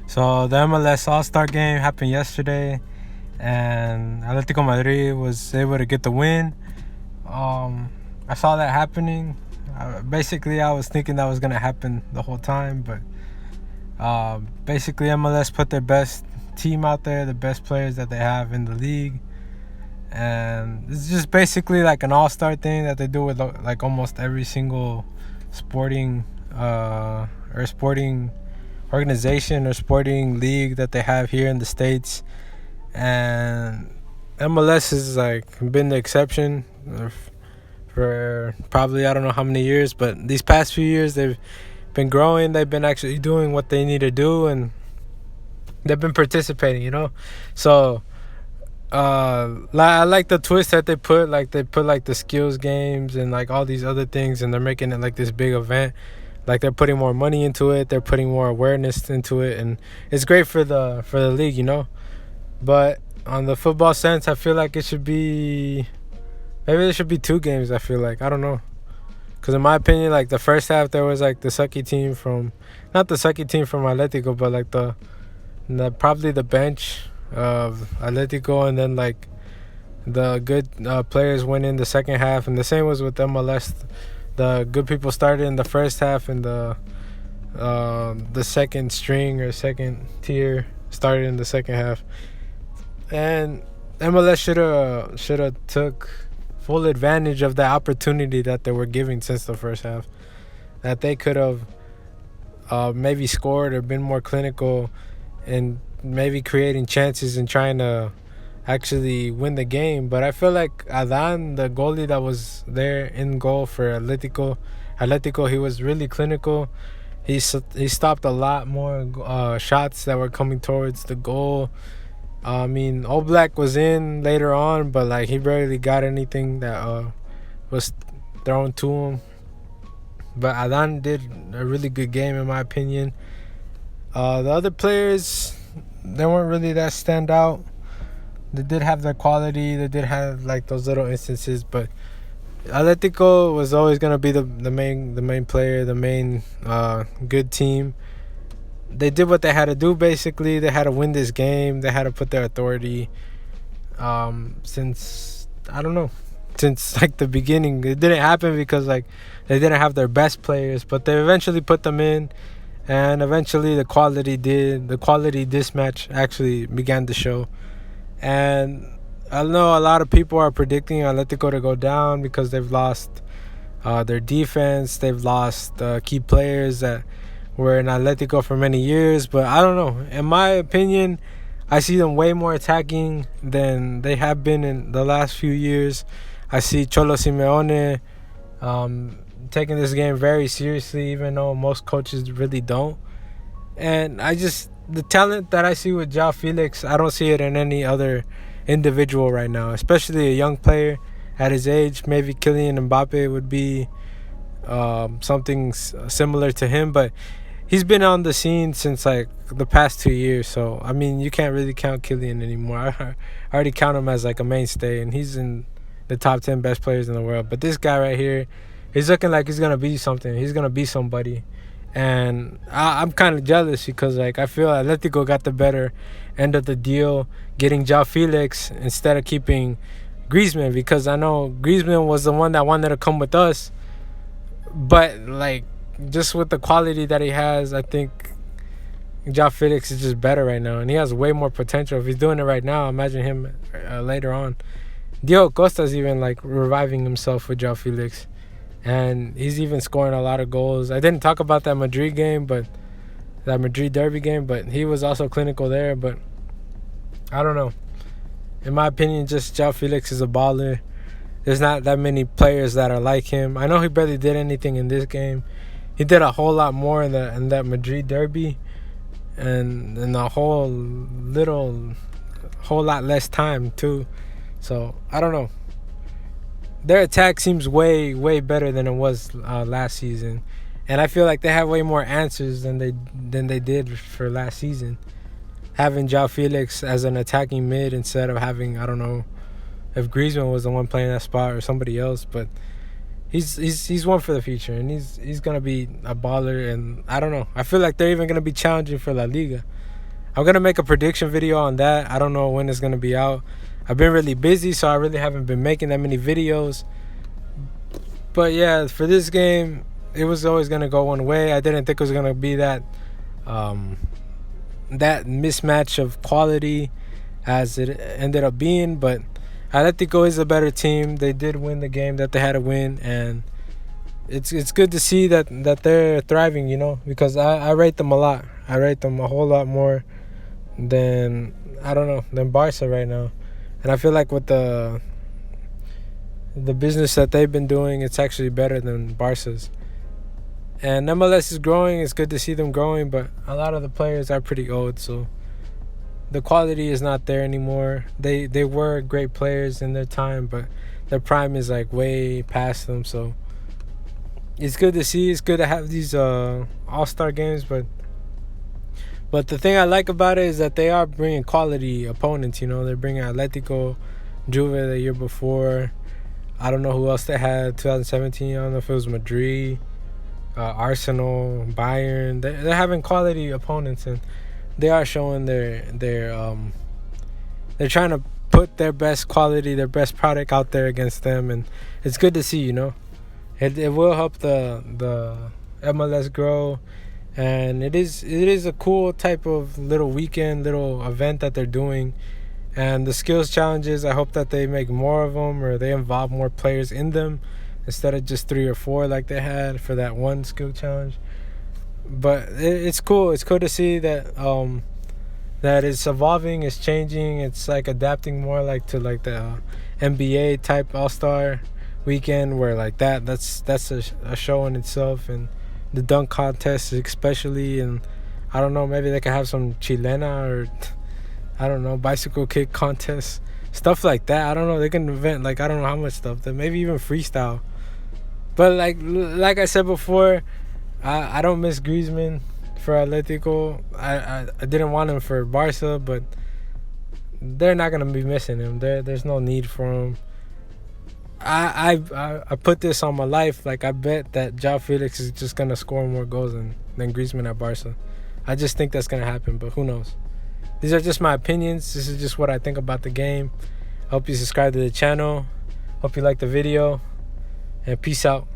So the MLS All-Star game happened yesterday, and Atletico Madrid was able to get the win. I saw that happening. Basically, I was thinking that was gonna happen the whole time, but basically MLS put their best team out there, the best players that they have in the league, and it's just basically like an all-star thing that they do with like almost every single sporting or sporting organization or sporting league that they have here in the States. And MLS has like been the exception for probably I don't know how many years, but these past few years they've been growing. They've been actually doing what they need to do, and they've been participating. So I like the twist that they put. Like they put like the skills games and like all these other things, and they're making it like this big event. Like they're putting more money into it. They're putting more awareness into it, and it's great for the league. But on the football sense, I feel like it should be maybe there should be two games. I feel like I don't know, because in my opinion, like the first half there was like the sucky team from not the sucky team from Atletico, but like probably the bench of Atletico, and then like the good players went in the second half, and the same was with MLS. The good people started in the first half, and the second string or second tier started in the second half. And MLS should have took full advantage of the opportunity that they were giving since the first half. That they could have maybe scored or been more clinical and maybe creating chances and trying to actually win the game. But I feel like Adan, the goalie that was there in goal for Atletico, he was really clinical. He stopped a lot more shots that were coming towards the goal. I mean, Oblak was in later on, but like he barely got anything that was thrown to him. But Adan did a really good game in my opinion. The other players, they weren't really that stand out. They did have their quality. They did have like those little instances, but Atletico was always gonna be the main player, the main good team. They did what they had to do. Basically, they had to win this game. They had to put their authority. Since I don't know, since like the beginning, it didn't happen because like they didn't have their best players, but they eventually put them in, and eventually the quality this match actually began to show. And I know a lot of people are predicting Atletico to go down because they've lost their defense. They've lost key players that were in Atletico for many years. But I don't know. In my opinion, I see them way more attacking than they have been in the last few years. I see Cholo Simeone taking this game very seriously, even though most coaches really don't. And the talent that I see with Joao Felix, I don't see it in any other individual right now, especially a young player at his age. Maybe Kylian Mbappe would be something similar to him, but he's been on the scene since like the past 2 years. So, I mean, you can't really count Kylian anymore. I already count him as like a mainstay, and he's in the top 10 best players in the world. But this guy right here, he's looking like he's going to be something. He's going to be somebody. And I'm kind of jealous because like I feel Atletico got the better end of the deal getting Joao Felix instead of keeping Griezmann, because I know Griezmann was the one that wanted to come with us, but like just with the quality that he has, I think Joao Felix is just better right now, and he has way more potential. If he's doing it right now, imagine him later on. Diego Costa's even like reviving himself with Joao Felix, and he's even scoring a lot of goals. I didn't talk about that Madrid derby game, but he was also clinical there. But I don't know. In my opinion, just Joao Felix is a baller. There's not that many players that are like him. I know he barely did anything in this game. He did a whole lot more in that Madrid derby, and in a whole lot less time too. So I don't know. Their attack seems way, way better than it was last season, and I feel like they have way more answers than they did for last season. Having Joao Felix as an attacking mid instead of having, I don't know if Griezmann was the one playing that spot or somebody else, but he's one for the future, and he's gonna be a baller. And I don't know. I feel like they're even gonna be challenging for La Liga. I'm gonna make a prediction video on that. I don't know when it's gonna be out. I've been really busy, so I really haven't been making that many videos. But yeah, for this game, it was always gonna go one way. I didn't think it was gonna be that that mismatch of quality as it ended up being. But Atletico is a better team. They did win the game that they had to win, and it's good to see that they're thriving. You know, because I rate them a lot. I rate them a whole lot more than than Barca right now. And I feel like with the business that they've been doing, it's actually better than Barca's. And MLS is growing. It's good to see them growing, but a lot of the players are pretty old, so the quality is not there anymore. They were great players in their time, but their prime is like way past them. So it's good to see. It's good to have these all-star games, but the thing I like about it is that they are bringing quality opponents. You know, they're bringing Atletico, Juve the year before. I don't know who else they had. 2017. I don't know if it was Madrid, Arsenal, Bayern. They're having quality opponents, and they are showing they're trying to put their best quality, their best product out there against them, and it's good to see. You know, it will help the MLS grow. And it is a cool type of little weekend, little event that they're doing. And the skills challenges, I hope that they make more of them, or they involve more players in them instead of just 3 or 4 like they had for that one skill challenge. But it's cool. It's cool to see that that it's evolving, it's changing, it's like adapting more like to like the NBA type All-Star weekend, where like that's a show in itself. And the dunk contest especially, and I don't know, maybe they could have some chilena, or I don't know, bicycle kick contest, stuff like that. I don't know, they can invent like I don't know how much stuff, that maybe even freestyle. But like I said before, I don't miss Griezmann for Atletico. I didn't want him for Barca, but they're not gonna be missing him. There's no need for him. I put this on my life. Like, I bet that Joao Felix is just going to score more goals than Griezmann at Barca. I just think that's going to happen, but who knows? These are just my opinions. This is just what I think about the game. I hope you subscribe to the channel. Hope you like the video. And peace out.